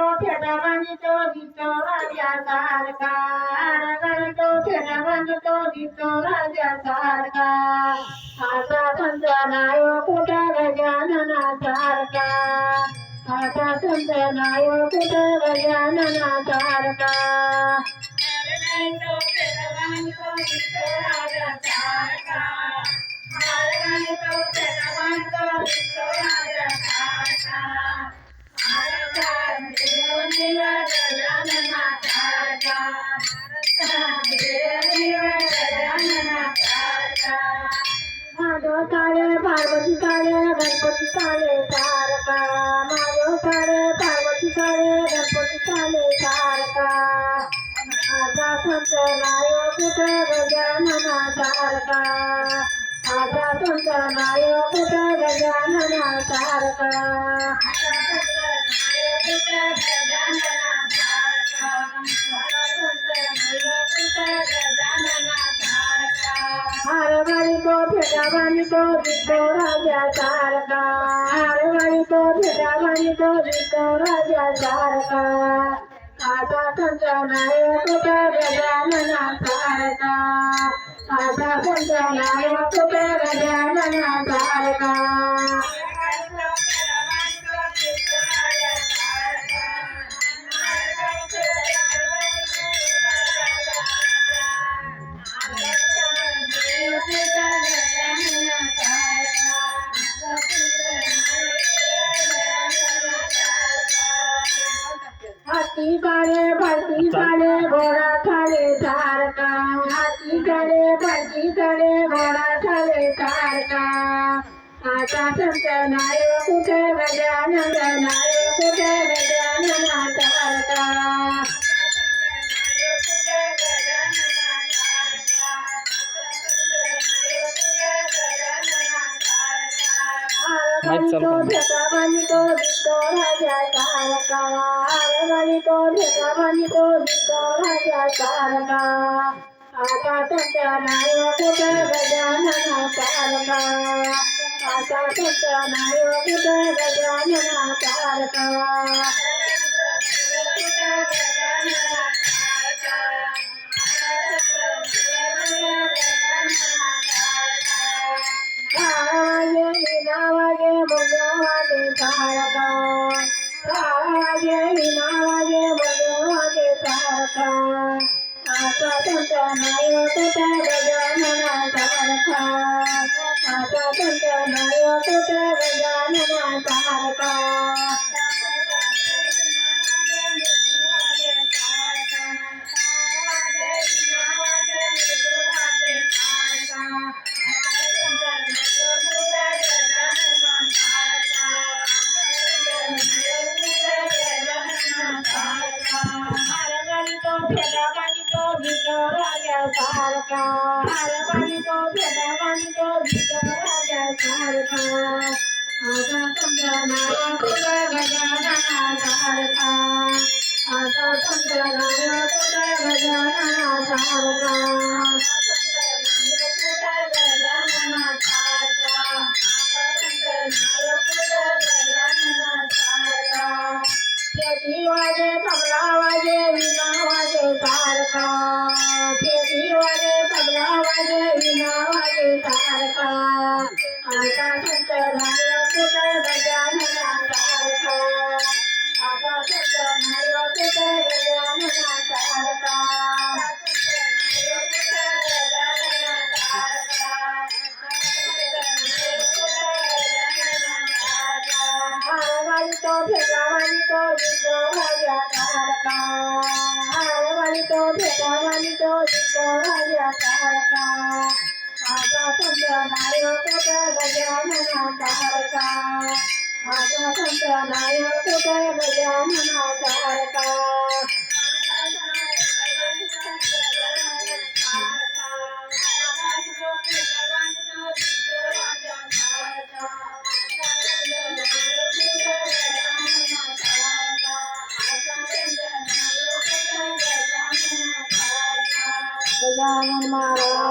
तो फेटा बांधितो दिसतो राजासारखा तो फेटा बांधितो दिसतो राजासारखा असा संत नाय कुठे गजाननासारखा असा संत नाय कुठे गजाननासारखा तो फेटा बांधितो दिसतो राजासारखा तो फेटा बांधितो दिसतो राजासारखा माधव काळे पार्वती काळे गणपती काळे तारका माधव काळे पार्वती काळे गणपती काळे तारका आजा संत नाय कुठे गजानना तारका आजा संत नाय कुठे गजानना तारका हरवाणी को फेटा बांधितो दिसतो राजासारखा हरवाणी को फेटा बांधितो दिसतो राजासारखा आजा संत नाय कुठे गजाननासारखा आजा संत नाय कुठे गजाननासारखा हाती काळे भारती काळे घोडा खाले सारखा हाती काळे भारती काळे घोडा खाले सारखा आता संत नाय कुठे गजानन नाय कुठे गजानना सारखा तो फेटा बांधितो दिसतो राजासारखा हरवाणीतो फेटा बांधितो दिसतो राजासारखा आता संत नाय कुठे गजाननासारखा आता संत नाय कुठे गजाननासारखा नावाजे भगवाने सारखा नावाजे भगवाने सारखा आता संत नाय कुठे गजाननासारखा आता संत नाय कुठे गजाननासारखा हरवाणीतो फेटा बांधितो दिसतो राजासारखा हरवाणीतो फेटा बांधितो दिसतो राजासारखा आजा संत नाय कुठे गजाननासारखा आजा संत नाय कुठे गजाननासारखा फेटी वाजे तबला वाजे वीणा वाजे सारखा फेटी वाजे तबला वाजे वीणा वाजे सारखा आता संत नाय कुठे गजाननासारखा आता संत नाय कुठे गजाननासारखा हरवाणीतो फेटा बांधितो दिसतो राजासारखा हरवाणीतो फेटा बांधितो दिसतो राजासारखा आता संत नाय कुठे गजाननासारखा आता संत नाय कुठे गजाननासारखा गजानन महाराज